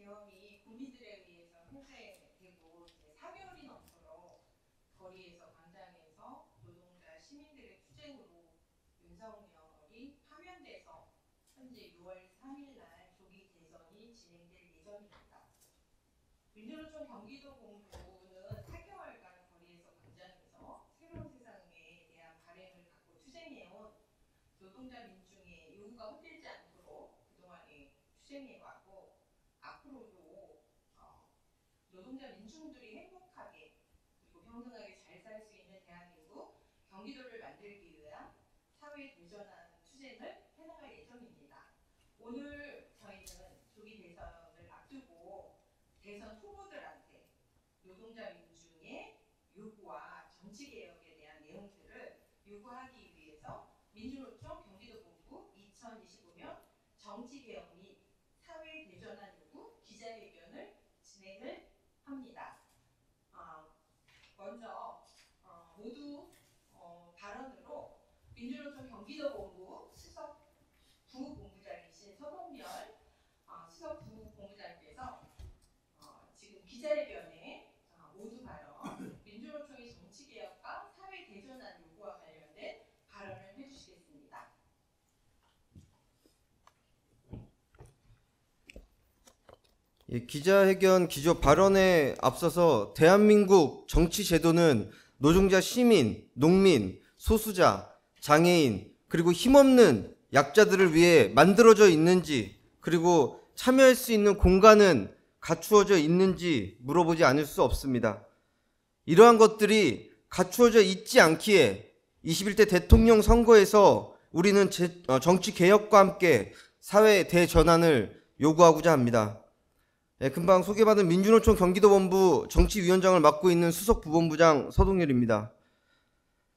계엄이 국민들에 의해서 행사되고 이제 4개월이 넘도록 거리에서 광장에서 노동자 시민들의 투쟁으로 윤석열이 파면돼서 현재 6월 3일 날 조기 대선이 진행될 예정입니다. 민주노총 경기도본부는 4개월간 거리에서 광장에서 새로운 세상에 대한 바램을 갖고 투쟁해온 노동자 민중의 요구가 흔들리지 않도록 그동안에 투쟁해왔고 앞으로도 노동자 민중들이 행복하게 그리고 평등하게 잘 살 수 있는 대한민국 경기도를 만들기 위한 사회 대전하는 투쟁을 해나갈 예정입니다. 오늘 저희는 조기 대선을 앞두고 대선 후보들한테 노동자 민중의 요구와 정치개혁에 대한 내용들을 요구하기 위해서 민주노총 경기도본부 2025년 정치개혁 및 사회 대전환 요구 기자회견을 진행을 합니다. 먼저 모두 발언으로 민주노총 경기도본부 수석 부본부장이신 서동열 수석 부본부장께서 지금 기자회견에 모두 발언 민주노총의 정치개혁과 사회 대전환 요구와 관련된 발언을 해주시겠습니다. 기자회견 기조 발언에 앞서서 대한민국 정치 제도는 노동자, 시민, 농민, 소수자, 장애인 그리고 힘없는 약자들을 위해 만들어져 있는지 그리고 참여할 수 있는 공간은 갖추어져 있는지 물어보지 않을 수 없습니다. 이러한 것들이 갖추어져 있지 않기에 21대 대통령 선거에서 우리는 정치 개혁과 함께 사회 대전환을 요구하고자 합니다. 금방 소개받은 민주노총 경기도본부 정치위원장을 맡고 있는 수석 부본부장 서동열입니다.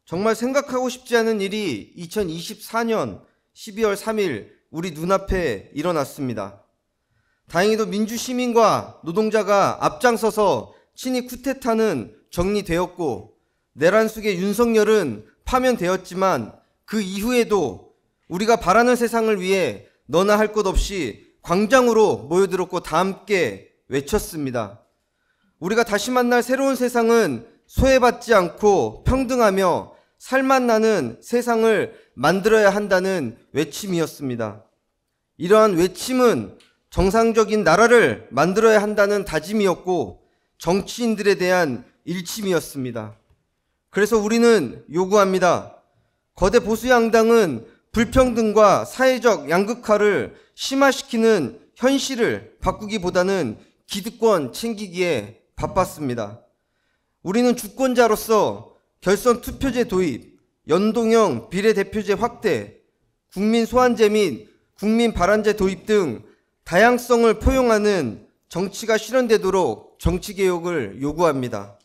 정말 생각하고 싶지 않은 일이 2024년 12월 3일 우리 눈앞에 일어났습니다. 다행히도 민주시민과 노동자가 앞장서서 친이 쿠데타는 정리되었고 내란 속의 윤석열은 파면되었지만 그 이후에도 우리가 바라는 세상을 위해 너나 할 것 없이 광장으로 모여들었고 다 함께 외쳤습니다. 우리가 다시 만날 새로운 세상은 소외받지 않고 평등하며 살맛 나는 세상을 만들어야 한다는 외침이었습니다. 이러한 외침은 정상적인 나라를 만들어야 한다는 다짐이었고 정치인들에 대한 일침이었습니다. 그래서 우리는 요구합니다. 거대 보수 양당은 불평등과 사회적 양극화를 심화시키는 현실을 바꾸기보다는 기득권 챙기기에 바빴습니다. 우리는 주권자로서 결선 투표제 도입, 연동형 비례대표제 확대, 국민 소환제 및 국민 발안제 도입 등 다양성을 포용하는 정치가 실현되도록 정치개혁을 요구합니다.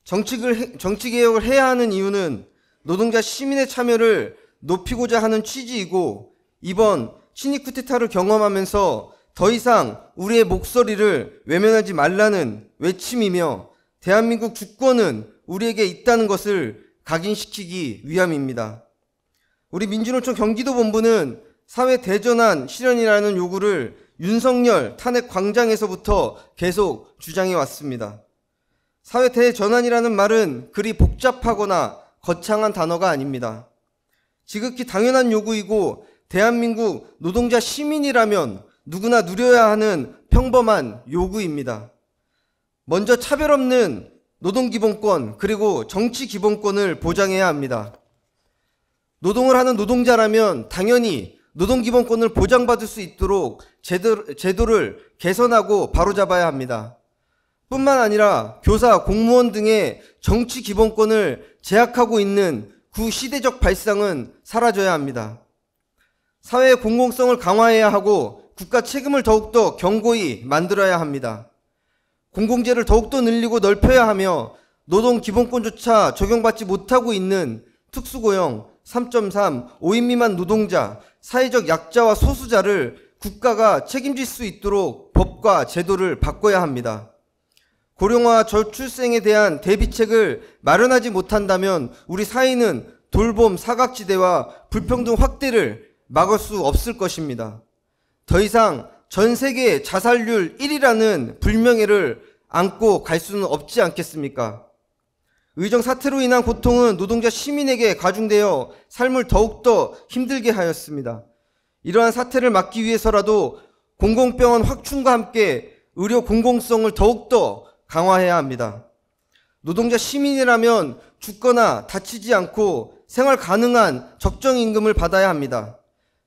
정치개혁을 해야 하는 이유는 노동자 시민의 참여를 높이고자 하는 취지이고 이번 친이 쿠데타를 경험하면서 더 이상 우리의 목소리를 외면하지 말라는 외침이며 대한민국 주권은 우리에게 있다는 것을 각인시키기 위함입니다. 우리 민주노총 경기도본부는 사회 대전환 실현이라는 요구를 윤석열 탄핵 광장에서부터 계속 주장해 왔습니다. 사회 대전환이라는 말은 그리 복잡하거나 거창한 단어가 아닙니다. 지극히 당연한 요구이고 대한민국 노동자 시민이라면 누구나 누려야 하는 평범한 요구입니다. 먼저 차별 없는 노동기본권 그리고 정치기본권을 보장해야 합니다. 노동을 하는 노동자라면 당연히 노동기본권을 보장받을 수 있도록 제도를 개선하고 바로잡아야 합니다. 뿐만 아니라 교사, 공무원 등의 정치기본권을 제약하고 있는 구시대적 발상은 사라져야 합니다. 사회의 공공성을 강화해야 하고 국가 책임을 더욱더 견고히 만들어야 합니다. 공공재를 더욱더 늘리고 넓혀야 하며 노동기본권조차 적용받지 못하고 있는 특수고용, 3.3, 5인 미만 노동자, 사회적 약자와 소수자를 국가가 책임질 수 있도록 법과 제도를 바꿔야 합니다. 고령화 저출생에 대한 대비책을 마련하지 못한다면 우리 사회는 돌봄 사각지대와 불평등 확대를 막을 수 없을 것입니다. 더 이상 전 세계 자살률 1위라는 불명예를 안고 갈 수는 없지 않겠습니까? 의정 사태로 인한 고통은 노동자 시민에게 가중되어 삶을 더욱더 힘들게 하였습니다. 이러한 사태를 막기 위해서라도 공공병원 확충과 함께 의료 공공성을 더욱더 강화해야 합니다. 노동자 시민이라면 죽거나 다치지 않고 생활 가능한 적정 임금을 받아야 합니다.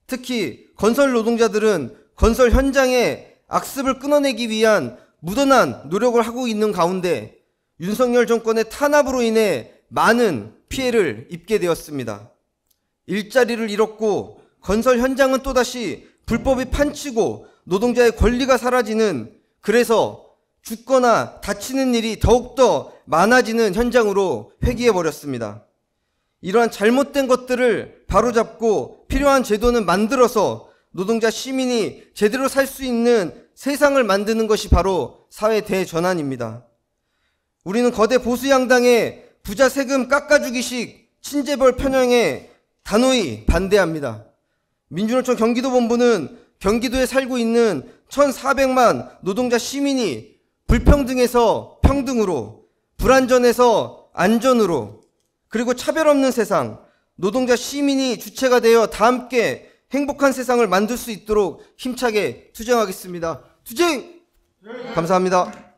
특히 건설 노동자들은 건설 현장에 악습을 끊어내기 위한 무던한 노력을 하고 있는 가운데 윤석열 정권의 탄압으로 인해 많은 피해를 입게 되었습니다. 일자리를 잃었고 건설 현장은 또다시 불법이 판치고 노동자의 권리가 사라지는, 그래서 죽거나 다치는 일이 더욱더 많아지는 현장으로 회귀해버렸습니다. 이러한 잘못된 것들을 바로잡고 필요한 제도는 만들어서 노동자 시민이 제대로 살 수 있는 세상을 만드는 것이 바로 사회 대전환입니다. 우리는 거대 보수 양당의 부자 세금 깎아주기식 친재벌 편향에 단호히 반대합니다. 민주노총 경기도본부는 경기도에 살고 있는 1,400만 노동자 시민이 불평등에서 평등으로, 불안전에서 안전으로, 그리고 차별 없는 세상, 노동자 시민이 주체가 되어 다 함께 행복한 세상을 만들 수 있도록 힘차게 투쟁하겠습니다. 투쟁! 감사합니다.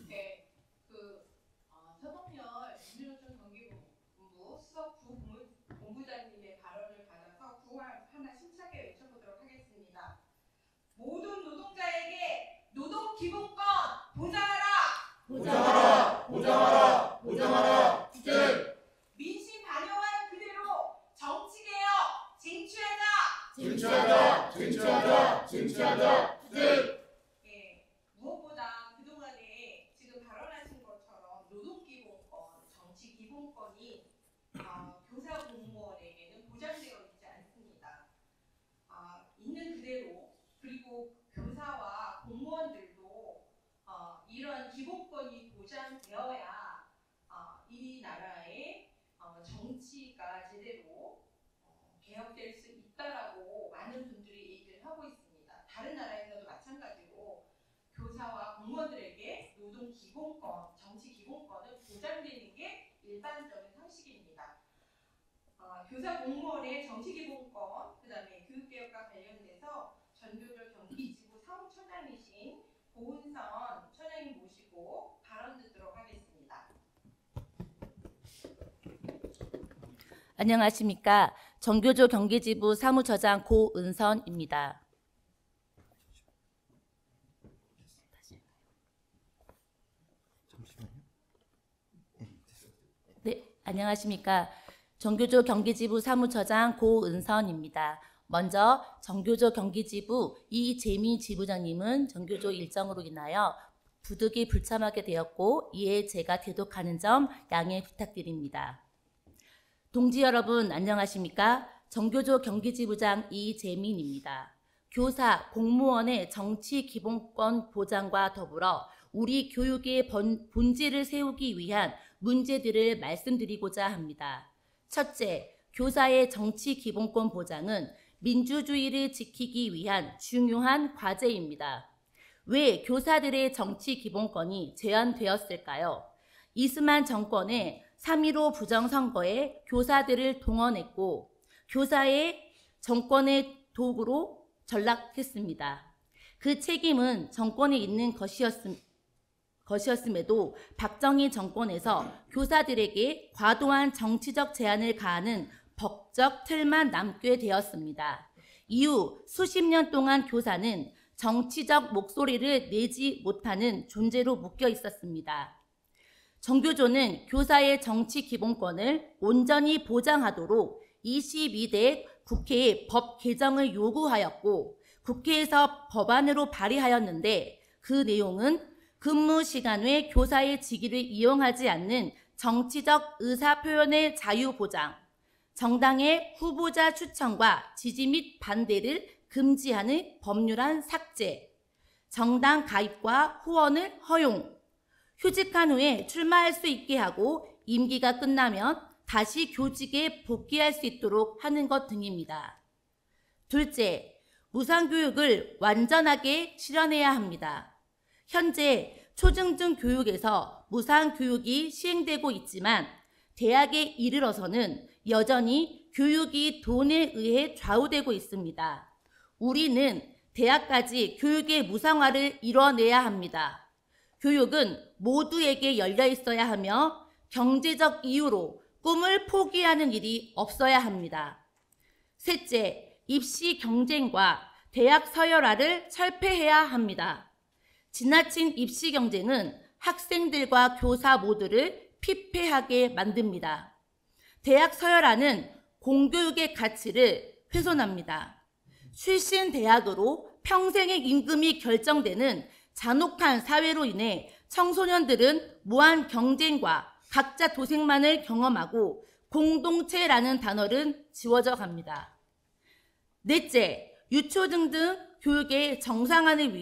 네, 서동열 민주노총 경기본부 수석 부본부장님의 발언을 받아서 구호 하나 힘차게 외쳐보도록 하겠습니다. 모든 노동자에게 노동기본권 보장하라! 보장하라! 보장하라! 보장하라! 투쟁! 민심 반영한 그대로 정치개혁 쟁취하자! 쟁취하자! 쟁취하자! 쟁취하자! 투쟁! 예, 무엇보다 그동안에 지금 발언하신 것처럼 노동기본권, 정치기본권이 교사 공무원에게는 보장되어 있지 않습니다. 있는 그대로, 그리고 교사와 공무원들도 이런 기본권이 보장되어야 이 나라의 정치가 제대로 개혁될 수 있다라고 많은 분들이 얘기를 하고 있습니다. 다른 나라에서도 마찬가지로 교사와 공무원들에게 노동 기본권, 정치 기본권은 보장되는 게 일반적인 상식입니다. 교사 공무원의 정치 기본권, 그다음에 교육개혁과 관련돼서 전교조 경기지부 사무처장이신 고은선 처장님 모시고 발언 듣도록 하겠습니다. 안녕하십니까. 정교조 경기지부 사무처장 고은선입니다. 네, 안녕하십니까. 정교조 경기지부 사무처장 고은선입니다. 먼저 정교조 경기지부 이재민 지부장님은 정교조 일정으로 인하여 부득이 불참하게 되었고, 이에 제가 대독하는 점 양해 부탁드립니다. 동지 여러분 안녕하십니까? 정교조 경기지부장 이재민입니다. 교사, 공무원의 정치 기본권 보장과 더불어 우리 교육의 본질을 세우기 위한 문제들을 말씀드리고자 합니다. 첫째, 교사의 정치 기본권 보장은 민주주의를 지키기 위한 중요한 과제입니다. 왜 교사들의 정치 기본권이 제한되었을까요? 이스만 정권의 3.15 부정선거에 교사들을 동원했고 교사의 정권의 도구로 전락했습니다. 그 책임은 정권에 있는 것이었음에도 박정희 정권에서 교사들에게 과도한 정치적 제한을 가하는 법적 틀만 남게 되었습니다. 이후 수십 년 동안 교사는 정치적 목소리를 내지 못하는 존재로 묶여 있었습니다. 정교조는 교사의 정치 기본권을 온전히 보장하도록 22대 국회에 법 개정을 요구하였고 국회에서 법안으로 발의하였는데, 그 내용은 근무 시간 외 교사의 직위를 이용하지 않는 정치적 의사표현의 자유 보장, 정당의 후보자 추천과 지지 및 반대를 금지하는 법률안 삭제, 정당 가입과 후원을 허용, 휴직한 후에 출마할 수 있게 하고 임기가 끝나면 다시 교직에 복귀할 수 있도록 하는 것 등입니다. 둘째, 무상교육을 완전하게 실현해야 합니다. 현재 초중등 교육에서 무상교육이 시행되고 있지만 대학에 이르러서는 여전히 교육이 돈에 의해 좌우되고 있습니다. 우리는 대학까지 교육의 무상화를 이뤄내야 합니다. 교육은 모두에게 열려 있어야 하며 경제적 이유로 꿈을 포기하는 일이 없어야 합니다. 셋째, 입시 경쟁과 대학 서열화를 철폐해야 합니다. 지나친 입시 경쟁은 학생들과 교사 모두를 피폐하게 만듭니다. 대학 서열화는 공교육의 가치를 훼손합니다. 출신 대학으로 평생의 임금이 결정되는 잔혹한 사회로 인해 청소년들은 무한 경쟁과 각자 도생만을 경험하고 공동체라는 단어는 지워져 갑니다. 넷째, 유초등 등 교육의 정상화를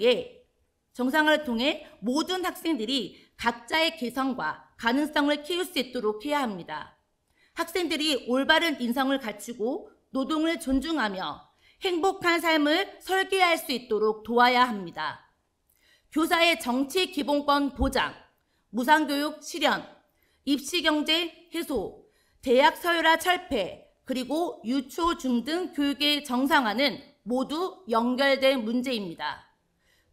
통해 모든 학생들이 각자의 개성과 가능성을 키울 수 있도록 해야 합니다. 학생들이 올바른 인성을 갖추고 노동을 존중하며 행복한 삶을 설계할 수 있도록 도와야 합니다. 교사의 정치 기본권 보장, 무상교육 실현, 입시 경쟁 해소, 대학 서열화 철폐, 그리고 유초, 중등 교육의 정상화는 모두 연결된 문제입니다.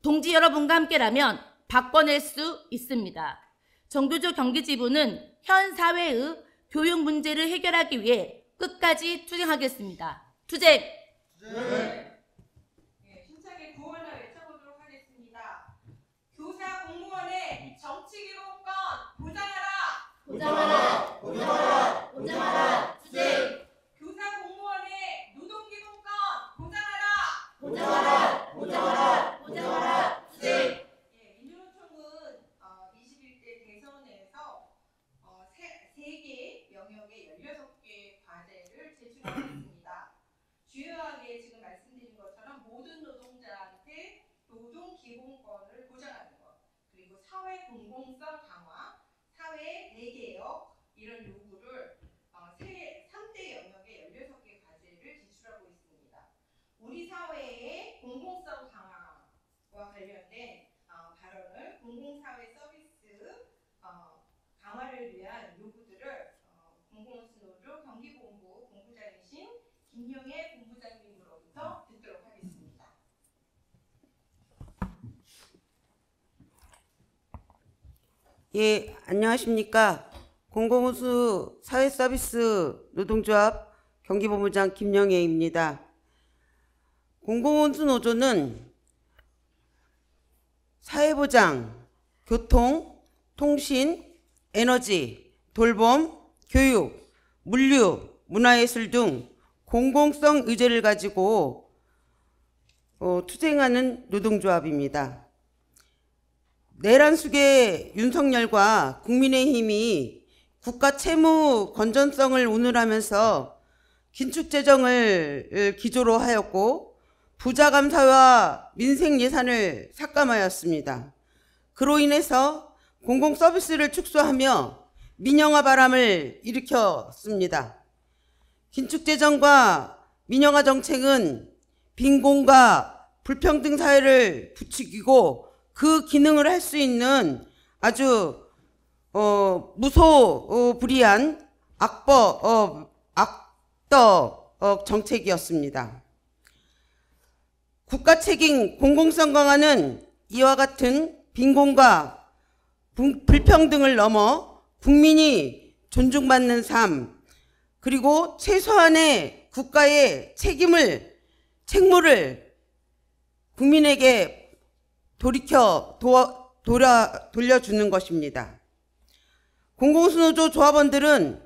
동지 여러분과 함께라면 바꿔낼 수 있습니다. 정교조 경기지부는 현 사회의 교육 문제를 해결하기 위해 끝까지 투쟁하겠습니다. 투쟁! 힘차게 구호를 외쳐보도록 하겠습니다. 교사 공무원의 정치 기본권 보장하라! 보장하라! 보장하라! 보장하라! 투쟁! 교사 공무원의 노동 기본권 보장하라! 보장하라! 보장하라! 보장하라! 투쟁! 민주노총은 21대 대선에서 3개 영역의 16개 과제를 제출하겠습니다. 주요하게 지금 말씀드린 것처럼 모든 노동자한테 노동 기본권을 보장하는 것, 그리고 사회 공공성 강화, 사회 대개혁 이런 요구를 3대 영역의 16개 과제를 제출하고 있습니다. 우리 사회의 공공성 강화와 관련된 발언을 공공사회 서비스 강화를 위한 요구들을 공공노조 경기본부 본부장이신 김영애 본부장님으로부터 듣도록 하겠습니다. 예, 안녕하십니까. 공공운수 사회서비스 노동조합 경기본부장 김영애입니다. 공공운수 노조는 사회보장, 교통, 통신, 에너지, 돌봄, 교육, 물류, 문화예술 등 공공성 의제를 가지고 투쟁하는 노동조합입니다. 내란숙의 윤석열과 국민의힘이 국가 채무 건전성을 운운하면서 긴축재정을 기조로 하였고 부자감사와 민생예산을 삭감하였습니다. 그로 인해서 공공서비스를 축소하며 민영화 바람을 일으켰습니다. 긴축재정과 민영화 정책은 빈곤과 불평등 사회를 부추기고 그 기능을 할 수 있는 아주 무소불위한 악덕 정책이었습니다. 국가 책임 공공성 강화는 이와 같은 빈곤과 불평등을 넘어 국민이 존중받는 삶, 그리고 최소한의 국가의 책무를 국민에게 돌려주는 것입니다. 공공운수노조 조합원들은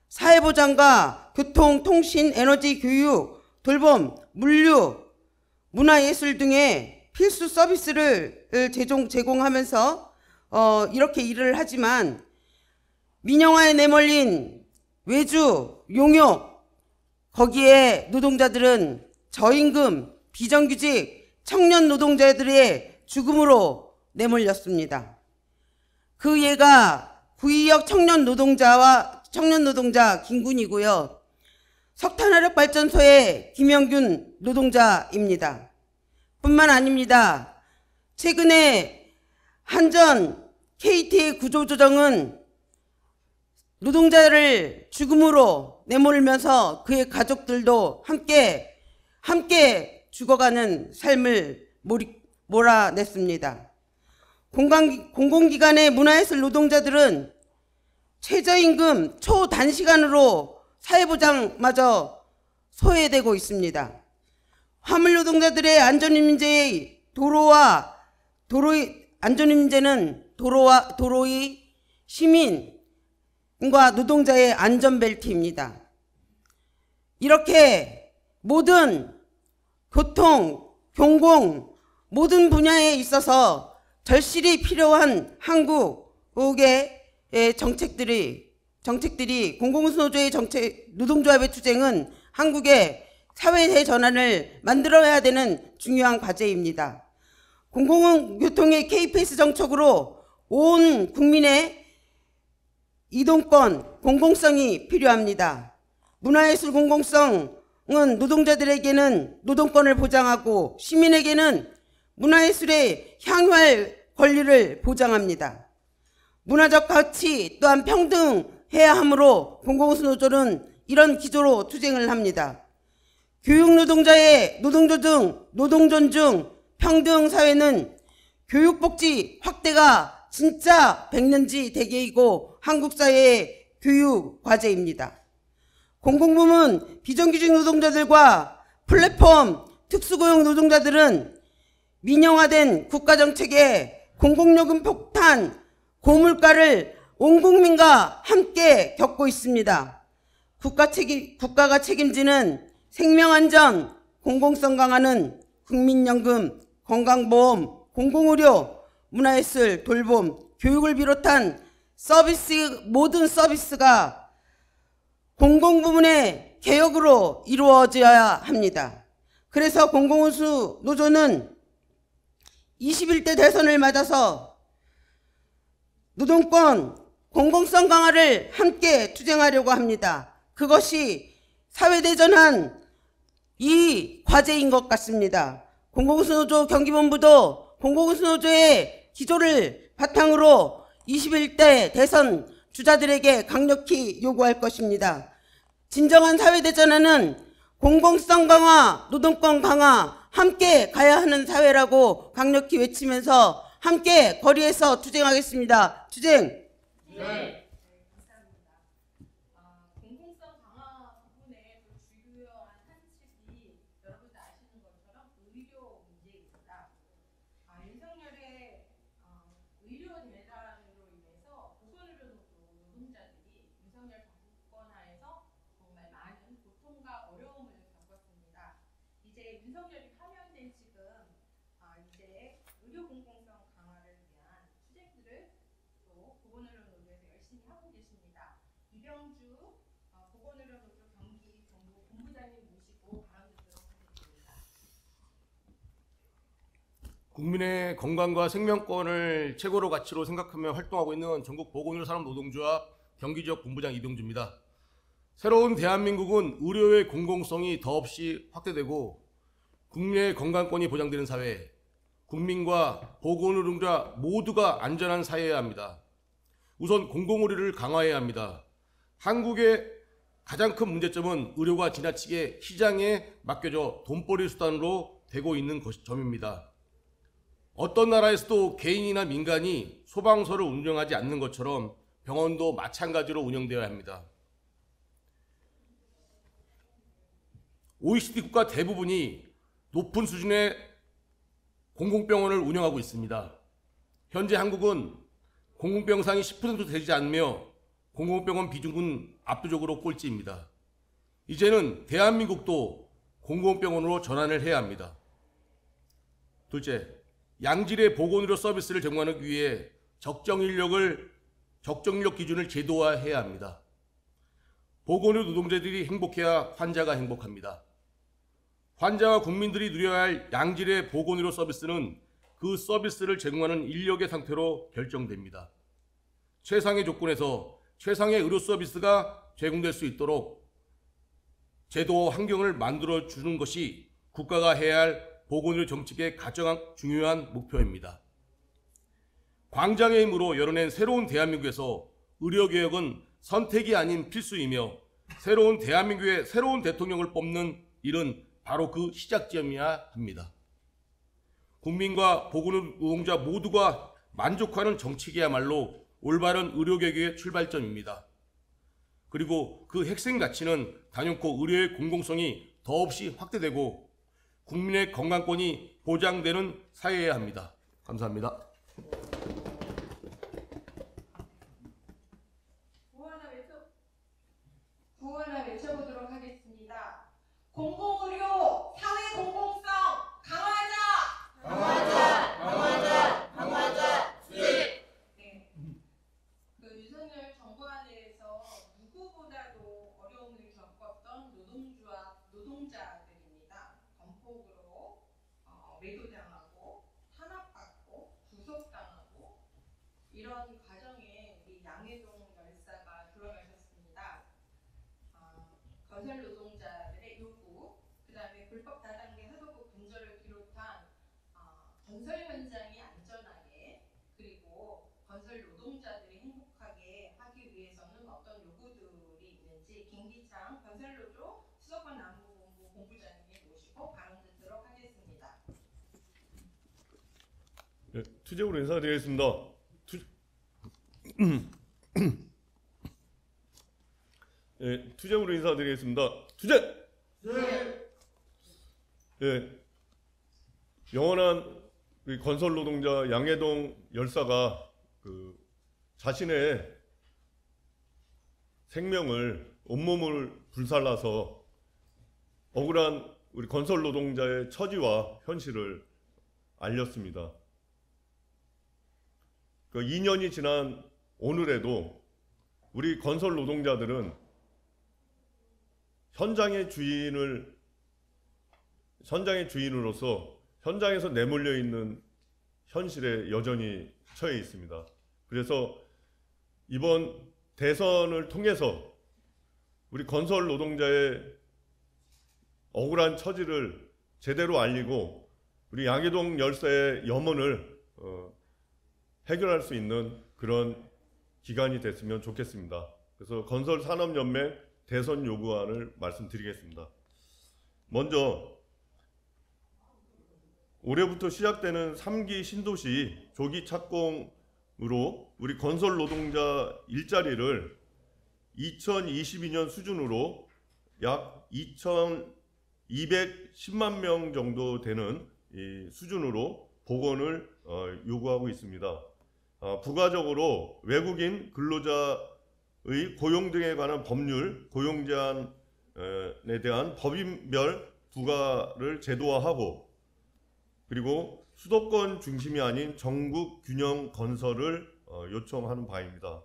사회보장과 교통, 통신, 에너지, 교육, 돌봄, 물류, 문화예술 등의 필수 서비스를 제공하면서 이렇게 일을 하지만 민영화에 내몰린 외주, 용역, 거기에 노동자들은 저임금, 비정규직, 청년 노동자들의 죽음으로 내몰렸습니다. 그 예가 구의역 청년 노동자 김군이고요. 석탄화력발전소의 김영균 노동자입니다. 뿐만 아닙니다. 최근에 한전 KT의 구조조정은 노동자를 죽음으로 내몰면서 그의 가족들도 함께 죽어가는 삶을 몰아냈습니다. 공공기관의 문화예술 노동자들은 최저임금 초단시간으로 사회보장마저 소외되고 있습니다. 화물 노동자들의 안전위 문제의 도로의 시민과 노동자의 안전벨트입니다. 이렇게 모든 교통, 공공 모든 분야에 있어서 절실히 필요한 한국의 정책들이 공공노조의 노동조합의 투쟁은 한국의 사회의 전환을 만들어야 되는 중요한 과제입니다. 공공교통의 KPS 정책으로 온 국민의 이동권, 공공성이 필요합니다. 문화예술 공공성은 노동자들에게는 노동권을 보장하고 시민에게는 문화예술의 향유할 권리를 보장합니다. 문화적 가치 또한 평등해야 하므로 공공노조는 이런 기조로 투쟁을 합니다. 교육노동자의 노동존중 평등 사회는 교육복지 확대가 진짜 백년지 대계이고 한국 사회의 교육 과제입니다. 공공부문 비정규직 노동자들과 플랫폼 특수고용 노동자들은 민영화된 국가정책의 공공요금 폭탄, 고물가를 온 국민과 함께 겪고 있습니다. 국가가 책임지는 생명안전, 공공성 강화는 국민연금, 건강보험, 공공의료, 문화예술, 돌봄, 교육을 비롯한 모든 서비스가 공공부문의 개혁으로 이루어져야 합니다. 그래서 공공운수 노조는 21대 대선을 맞아서 노동권, 공공성 강화를 함께 투쟁하려고 합니다. 그것이 사회대전한 이 과제인 것 같습니다. 공공운수노조 경기본부도 공공운수노조의 기조를 바탕으로 21대 대선 주자들에게 강력히 요구할 것입니다. 진정한 사회대전환은 공공성 강화, 노동권 강화 함께 가야 하는 사회라고 강력히 외치면서 함께 거리에서 투쟁하겠습니다. 투쟁! 네. 감사합니다. 공공성 강화 부분에 또 주요한 한 측이 여러분도 아시는 것처럼 의료 문제입니다. 윤석열의 의료 대란으로 인해서 보건의료 노동자들이 윤석열 정권 하에서 정말 많은 고통과 어려움을 겪었습니다. 이제 윤석열이 파면된 지금 이제 의료 공공성 강화를 위한 투쟁들을 또 보건의료 노조에서 열심히 하고 계십니다. 이병주 보건의료 노조 경기 정부 본부장님 모시고 발언 듣도록 하겠습니다. 국민의 건강과 생명권을 최고로 가치로 생각하며 활동하고 있는 전국 보건의료 산업 노동조합 경기지역 본부장 이병주입니다. 새로운 대한민국은 의료의 공공성이 더없이 확대되고 국민의 건강권이 보장되는 사회, 국민과 보건의료자 모두가 안전한 사회여야 합니다. 우선 공공의료를 강화해야 합니다. 한국의 가장 큰 문제점은 의료가 지나치게 시장에 맡겨져 돈벌이 수단으로 되고 있는 점입니다. 어떤 나라에서도 개인이나 민간이 소방서를 운영하지 않는 것처럼 병원도 마찬가지로 운영되어야 합니다. OECD 국가 대부분이 높은 수준의 공공병원을 운영하고 있습니다. 현재 한국은 공공병상이 10%도 되지 않으며 공공병원 비중은 압도적으로 꼴찌입니다. 이제는 대한민국도 공공병원으로 전환을 해야 합니다. 둘째, 양질의 보건의료 서비스를 제공하기 위해 적정 인력 기준을 제도화해야 합니다. 보건의료 노동자들이 행복해야 환자가 행복합니다. 환자와 국민들이 누려야 할 양질의 보건의료 서비스는 그 서비스를 제공하는 인력의 상태로 결정됩니다. 최상의 조건에서 최상의 의료 서비스가 제공될 수 있도록 제도와 환경을 만들어주는 것이 국가가 해야 할 보건의료 정책의 가장 중요한 목표입니다. 광장의 힘으로 열어낸 새로운 대한민국에서 의료개혁은 선택이 아닌 필수이며 새로운 대한민국의 새로운 대통령을 뽑는 일은 바로 그 시작점이어야 합니다. 국민과 보건의료 노동자 모두가 만족하는 정책이야말로 올바른 의료개혁의 출발점입니다. 그리고 그 핵심 가치는 단연코 의료의 공공성이 더없이 확대되고 국민의 건강권이 보장되는 사회여야 합니다. 감사합니다. 구호 하나 외쳐보도록 하겠습니다. 공공의료 사회 공공성 강화하자. 강화하자. 수직. 네. 그 윤석열 정부 안에서 누구보다도 어려움을 겪었던 노동자들입니다. 건폭으로 매도당하고 탄압받고 구속당하고 이런 과정에 우리 양해동 열사가 돌아가셨습니다. 건설 노동자들의 요구, 그 다음에 불법 다단계 하도급 분절을 비롯한 건설 현장이 안전하게 그리고 건설 노동자들이 행복하게 하기 위해서는 어떤 요구들이 있는지 김기창 건설노조 수도권 남부본부 본부장님이 모시고 발언 듣도록 하겠습니다. 네, 투쟁으로 인사드리겠습니다. 네, 투쟁으로 인사드리겠습니다. 투쟁! 네, 영원한 우리 건설 노동자 양해동 열사가 자신의 생명을 온몸을 불살라서 억울한 우리 건설 노동자의 처지와 현실을 알렸습니다. 2년이 지난 오늘에도 우리 건설 노동자들은 현장의 주인으로서 현장에서 내몰려 있는 현실에 여전히 처해 있습니다. 그래서 이번 대선을 통해서 우리 건설 노동자의 억울한 처지를 제대로 알리고 우리 양해동 열사의 염원을 해결할 수 있는 그런 기간이 됐으면 좋겠습니다. 그래서 건설산업연맹 대선 요구안을 말씀드리겠습니다. 먼저 올해부터 시작되는 3기 신도시 조기 착공으로 우리 건설 노동자 일자리를 2022년 수준으로 약 2,210만 명 정도 되는 이 수준으로 복원을 요구하고 있습니다. 부가적으로 외국인 근로자의 고용 등에 관한 법률, 고용 제한에 대한 법인별 부과를 제도화하고 그리고 수도권 중심이 아닌 전국 균형 건설을 요청하는 바입니다.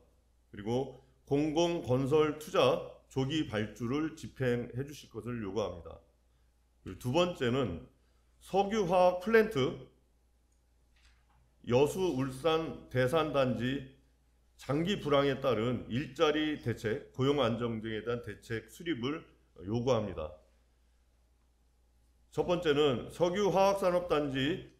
그리고 공공건설 투자 조기 발주를 집행해 주실 것을 요구합니다. 그리고 두 번째는 석유화학 플랜트 여수, 울산, 대산단지 장기 불황에 따른 일자리 대책, 고용 안정 등에 대한 대책 수립을 요구합니다. 첫 번째는 석유화학산업단지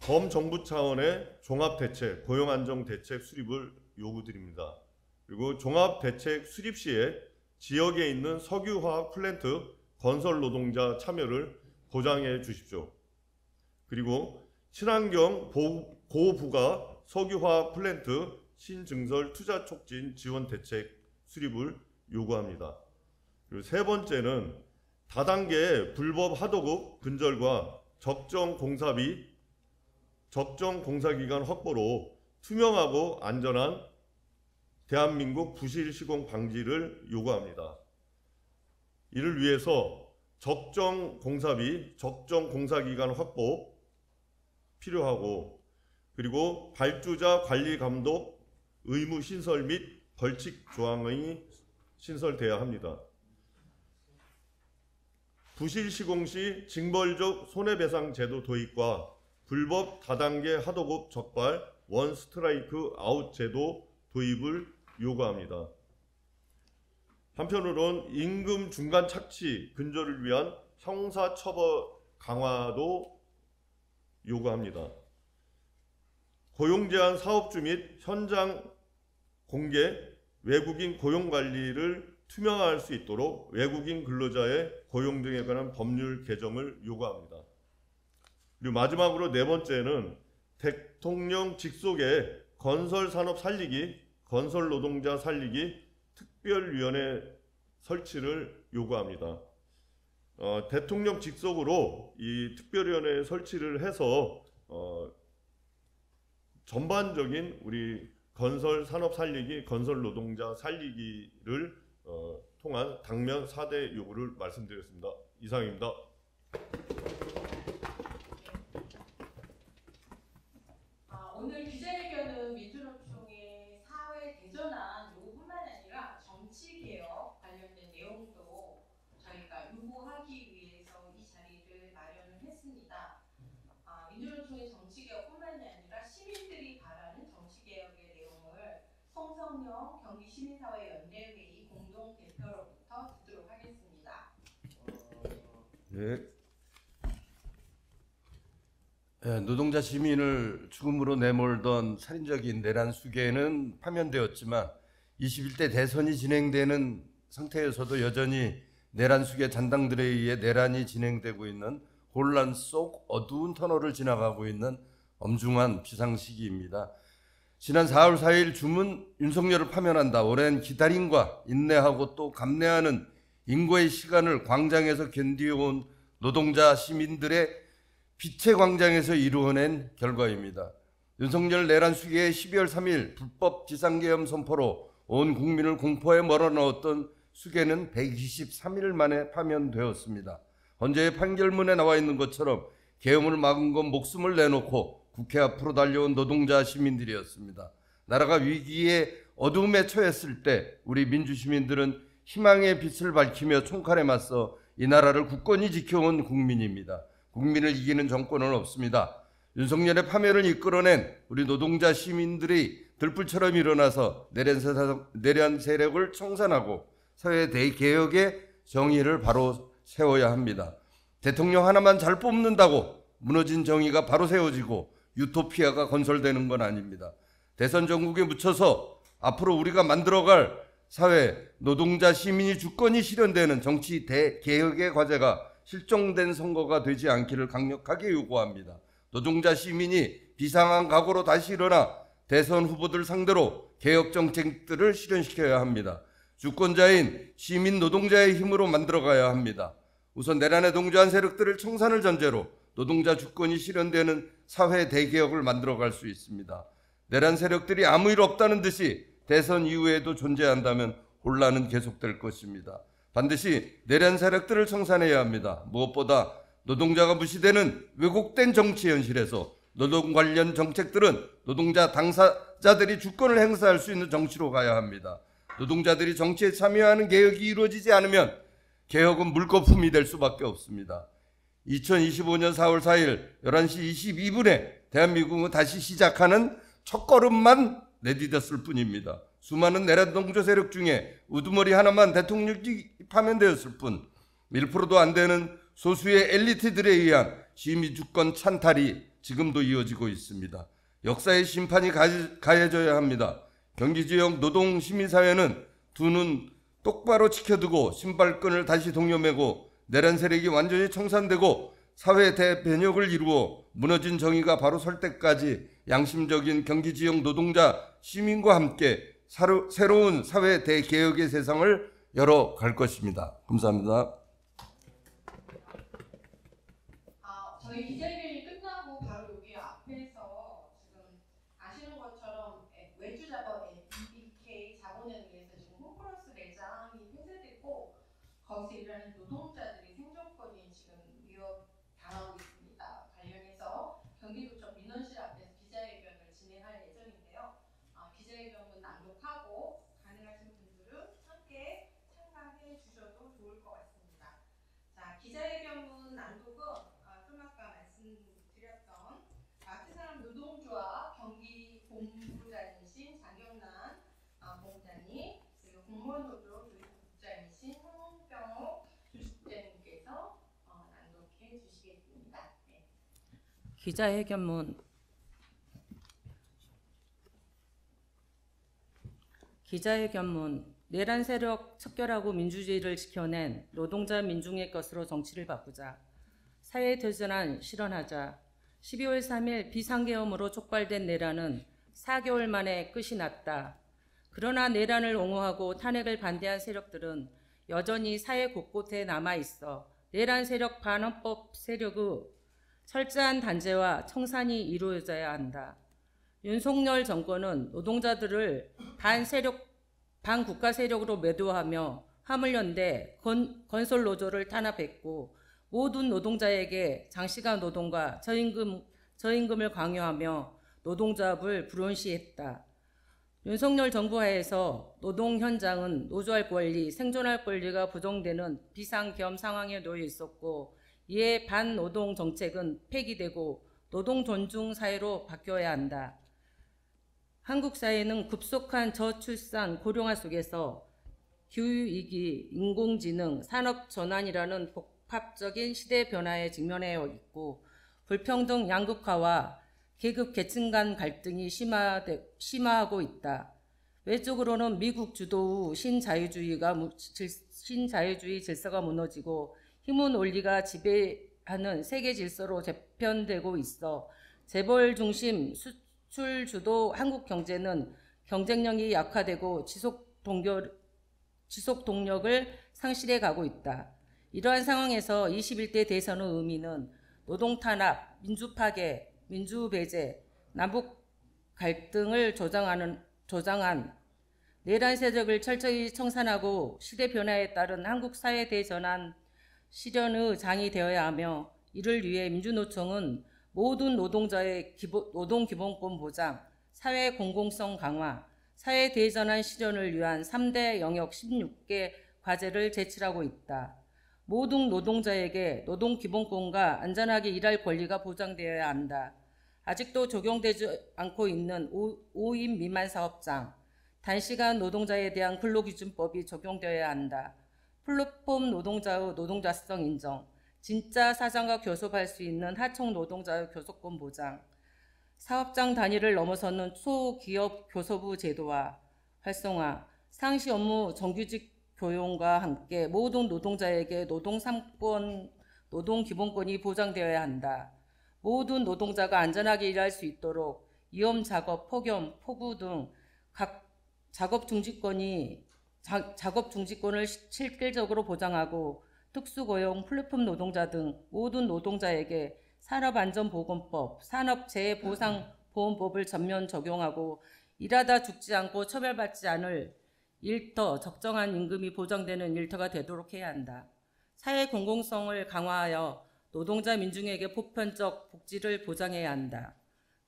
범정부 차원의 종합대책, 고용 안정 대책 수립을 요구드립니다. 그리고 종합대책 수립 시에 지역에 있는 석유화학 플랜트 건설 노동자 참여를 보장해 주십시오. 그리고 친환경 고부가 석유화학 플랜트 신증설 투자 촉진 지원 대책 수립을 요구합니다. 그리고 세 번째는 다단계 불법 하도급 분절과 적정 공사비, 적정 공사기간 확보로 투명하고 안전한 대한민국 부실 시공 방지를 요구합니다. 이를 위해서 적정 공사비, 적정 공사기간 확보 필요하고 그리고 발주자 관리 감독 의무 신설 및 벌칙 조항이 신설돼야 합니다. 부실 시공 시 징벌적 손해배상 제도 도입과 불법 다단계 하도급 적발 원 스트라이크 아웃 제도 도입을 요구합니다. 한편으론 임금 중간 착취 근절을 위한 형사처벌 강화도 요구합니다. 고용 제한 사업주 및 현장 공개, 외국인 고용 관리를 투명화할 수 있도록 외국인 근로자의 고용 등에 관한 법률 개정을 요구합니다. 그리고 마지막으로 네 번째는 대통령 직속의 건설산업 살리기, 건설노동자 살리기 특별위원회 설치를 요구합니다. 대통령 직속으로 이 특별위원회 설치를 해서 전반적인 우리 건설 산업 살리기, 건설 노동자 살리기를 통한 당면 4대 요구를 말씀드렸습니다. 이상입니다. 오늘 기자회견은 민주노총의 사회 대전환 요구뿐만 아니라 정치개혁 관련된 내용도 저희가 요구하기 위해서 이 자리를 마련을 했습니다. 민주노총의 정치개혁뿐만이 아니라 시민들이 바라는 정치개혁의 내용을 송성영 경기시민사회연대회의 공동대표로부터 듣도록 하겠습니다. 네. 노동자 시민을 죽음으로 내몰던 살인적인 내란 수계는 파면되었지만 21대 대선이 진행되는 상태에서도 여전히 내란 수계 잔당들에 의해 내란이 진행되고 있는 혼란 속 어두운 터널을 지나가고 있는 엄중한 비상시기입니다. 지난 4월 4일 주문 윤석열을 파면한다. 오랜 기다림과 인내하고 또 감내하는 인고의 시간을 광장에서 견디어온 노동자 시민들의 빛의 광장에서 이루어낸 결과입니다. 윤석열 내란 수계의 12월 3일 불법 비상계엄 선포로 온 국민을 공포에 몰아넣었던 수계는 123일 만에 파면되었습니다. 헌재의 판결문에 나와 있는 것처럼 계엄을 막은 건 목숨을 내놓고 국회 앞으로 달려온 노동자 시민들이었습니다. 나라가 위기의 어둠에 처했을 때 우리 민주시민들은 희망의 빛을 밝히며 총칼에 맞서 이 나라를 굳건히 지켜온 국민입니다. 국민을 이기는 정권은 없습니다. 윤석열의 파멸을 이끌어낸 우리 노동자 시민들이 들불처럼 일어나서 내란 세력을 청산하고 사회 대개혁의 정의를 바로 세워야 합니다. 대통령 하나만 잘 뽑는다고 무너진 정의가 바로 세워지고 유토피아가 건설되는 건 아닙니다. 대선 전국에 묻혀서 앞으로 우리가 만들어갈 사회, 노동자 시민이 주권이 실현되는 정치 대개혁의 과제가 실종된 선거가 되지 않기를 강력하게 요구합니다. 노동자 시민이 비상한 각오로 다시 일어나 대선 후보들 상대로 개혁 정책들을 실현시켜야 합니다. 주권자인 시민 노동자의 힘으로 만들어가야 합니다. 우선 내란에 동조한 세력들을 청산을 전제로 노동자 주권이 실현되는 사회 대개혁을 만들어갈 수 있습니다. 내란 세력들이 아무 일 없다는 듯이 대선 이후에도 존재한다면 혼란은 계속될 것입니다. 반드시 내란 세력들을 청산해야 합니다. 무엇보다 노동자가 무시되는 왜곡된 정치 현실에서 노동 관련 정책들은 노동자 당사자들이 주권을 행사할 수 있는 정치로 가야 합니다. 노동자들이 정치에 참여하는 개혁이 이루어지지 않으면 개혁은 물거품이 될 수밖에 없습니다. 2025년 4월 4일 11시 22분에 대한민국은 다시 시작하는 첫걸음만 내디뎠을 뿐입니다. 수많은 내란 동조 세력 중에 우두머리 하나만 대통령이 파면되었을 뿐 1%도 안 되는 소수의 엘리트들에 의한 시민주권 찬탈이 지금도 이어지고 있습니다. 역사의 심판이 가해져야 합니다. 경기지역 노동시민사회는 두 눈 똑바로 지켜두고 신발끈을 다시 동여매고 내란 세력이 완전히 청산되고 사회 대변혁을 이루어 무너진 정의가 바로 설 때까지 양심적인 경기지역 노동자 시민과 함께 새로운 사회 대개혁의 세상을 열어갈 것입니다. 감사합니다. 저희 기자회견이 끝나고 바로 여기 앞에서 지금 아시는 것처럼 외주자본 BBK 자본에 의해서 지금 홈플러스 매장이 폐쇄되고 거기서 일하는 노동자들이 생존권이 지금 위협당하고 있습니다. 관련해서 경기도청 민원실 앞에서 기자회견을 진행할 예정인데요. 기자회견문 낭독하고 가능하신 분들은 함께 참가해 주셔도 좋을 것 같습니다. 자, 기자회견문 낭독은 좀 아까 말씀드렸던 마트사람 노동조합 경기 본부장이신 장경란 본부장님, 그리고 공무원노조 교육국장이신 홍병옥 주식국장님께서 낭독해 주시겠습니다. 네. 기자회견문. 내란 세력 척결하고 민주주의를 지켜낸 노동자 민중의 것으로 정치를 바꾸자. 사회대전환 실현하자. 12월 3일 비상계엄으로 촉발된 내란은 4개월 만에 끝이 났다. 그러나 내란을 옹호하고 탄핵을 반대한 세력들은 여전히 사회 곳곳에 남아있어 내란 세력 반헌법 세력의 철저한 단죄와 청산이 이루어져야 한다. 윤석열 정권은 노동자들을 반국가 세력으로 매도하며 화물연대, 건설노조를 탄압했고 모든 노동자에게 장시간 노동과 저임금을 강요하며 노동조합을 불온시했다. 윤석열 정부 하에서 노동 현장은 노조할 권리, 생존할 권리가 부정되는 비상계엄 상황에 놓여 있었고 이에 반노동 정책은 폐기되고 노동 존중 사회로 바뀌어야 한다. 한국 사회는 급속한 저출산 고령화 속에서 기후위기, 인공지능, 산업 전환이라는 복합적인 시대 변화에 직면해 있고 불평등 양극화와 계급 계층 간 갈등이 심화하고 있다. 외적으로는 미국 주도 후 신자유주의 질서가 무너지고 힘은 원리가 지배하는 세계 질서로 재편되고 있어 재벌 중심 수출 주도 한국 경제는 경쟁력이 약화되고 지속 동력을 상실해 가고 있다. 이러한 상황에서 21대 대선의 의미는 노동 탄압, 민주 파괴, 민주 배제, 남북 갈등을 조장한 내란 세력을 철저히 청산하고 시대 변화에 따른 한국 사회 대전환 실현의 장이 되어야 하며 이를 위해 민주노총은 모든 노동자의 노동 기본권 보장, 사회 공공성 강화, 사회 대전환 실현을 위한 3대 영역 16개 과제를 제출하고 있다. 모든 노동자에게 노동 기본권과 안전하게 일할 권리가 보장되어야 한다. 아직도 적용되지 않고 있는 5인 미만 사업장, 단시간 노동자에 대한 근로기준법이 적용되어야 한다. 플랫폼 노동자의 노동자성 인정, 진짜 사장과 교섭할 수 있는 하청 노동자의 교섭권 보장, 사업장 단위를 넘어서는 소기업 교섭부 제도화, 활성화, 상시 업무 정규직 교용과 함께 모든 노동자에게 노동 3권, 노동 기본권이 보장되어야 한다. 모든 노동자가 안전하게 일할 수 있도록 위험 작업, 폭염, 폭우 등 각 작업 중지권을 실질적으로 보장하고 특수고용, 플랫폼 노동자 등 모든 노동자에게 산업안전보건법, 산업재해보상보험법을 전면 적용하고 일하다 죽지 않고 처벌받지 않을 일터, 적정한 임금이 보장되는 일터가 되도록 해야 한다. 사회 공공성을 강화하여 노동자 민중에게 보편적 복지를 보장해야 한다.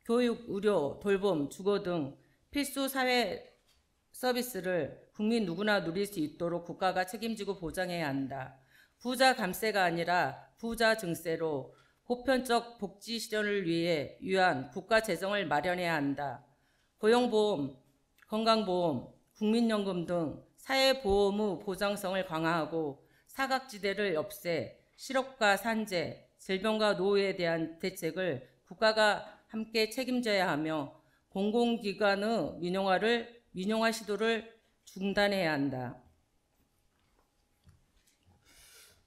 교육, 의료, 돌봄, 주거 등 필수 사회 서비스를 국민 누구나 누릴 수 있도록 국가가 책임지고 보장해야 한다. 부자 감세가 아니라 부자 증세로 보편적 복지 실현을 위해 유한 국가 재정을 마련해야 한다. 고용보험, 건강보험, 국민연금 등 사회보험의 보장성을 강화하고 사각지대를 없애 실업과 산재, 질병과 노후에 대한 대책을 국가가 함께 책임져야 하며 공공기관의 민영화 시도를 중단해야 한다.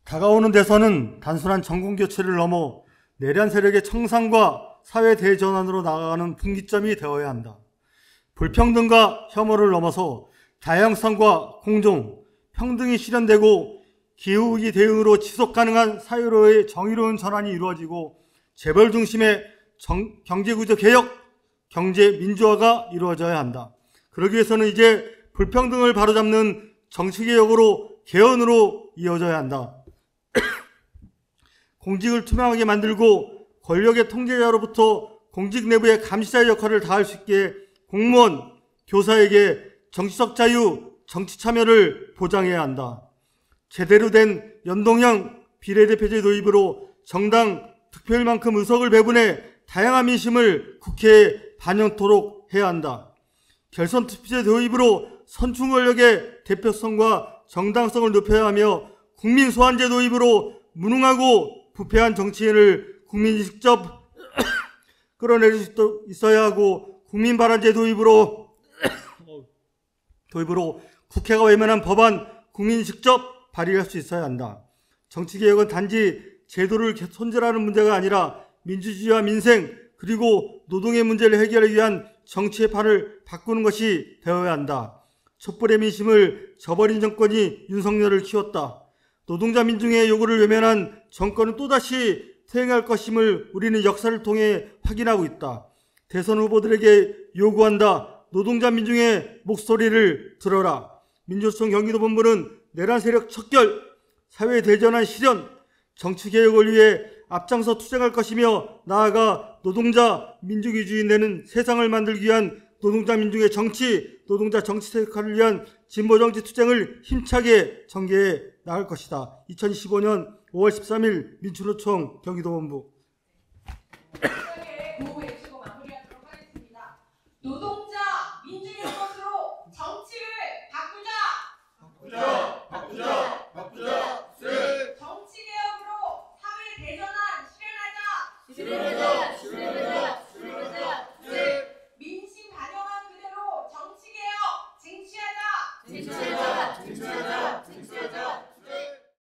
다가오는 대선은 단순한 정권교체를 넘어 내란 세력의 청산과 사회 대전환으로 나아가는 분기점이 되어야 한다. 불평등과 혐오를 넘어서 다양성과 공정, 평등이 실현되고 기후위기 대응으로 지속가능한 사회로의 정의로운 전환이 이루어지고 재벌 중심의 경제구조 개혁, 경제 민주화가 이루어져야 한다. 그러기 위해서는 이제 불평등을 바로잡는 정치개혁으로 개헌으로 이어져야 한다. 공직을 투명하게 만들고 권력의 통제자로부터 공직 내부의 감시자의 역할을 다할 수 있게 공무원, 교사에게 정치적 자유, 정치 참여를 보장해야 한다. 제대로 된 연동형 비례대표제 도입으로 정당 득표율만큼 의석을 배분해 다양한 민심을 국회에 반영토록 해야 한다. 결선 투표제 도입으로 선출 권력의 대표성과 정당성을 높여야 하며 국민 소환제 도입으로 무능하고 부패한 정치인을 국민이 직접 끌어내릴 수 있어야 하고 국민 발안제 도입으로 국회가 외면한 법안 국민이 직접 발의할 수 있어야 한다. 정치개혁은 단지 제도를 손질하는 문제가 아니라 민주주의와 민생 그리고 노동의 문제를 해결하기 위한 정치의 판을 바꾸는 것이 되어야 한다. 촛불의 민심을 저버린 정권이 윤석열을 키웠다. 노동자 민중의 요구를 외면한 정권은 또다시 퇴행할 것임을 우리는 역사를 통해 확인하고 있다. 대선 후보들에게 요구한다. 노동자 민중의 목소리를 들어라. 민주노총 경기도본부는 내란 세력 척결, 사회 대전환 실현, 정치개혁을 위해 앞장서 투쟁할 것이며 나아가 노동자 민주주의 내는 세상을 만들기 위한 노동자 민중의 정치, 노동자 정치 세력화를 위한 진보정치 투쟁을 힘차게 전개해 나갈 것이다. 2015년 5월 13일 민주노총 경기도본부. 구호 외치고 마무리하도록 하겠습니다. 노동자 민주주의 것으로 정치를 바꾸자. 바꾸자.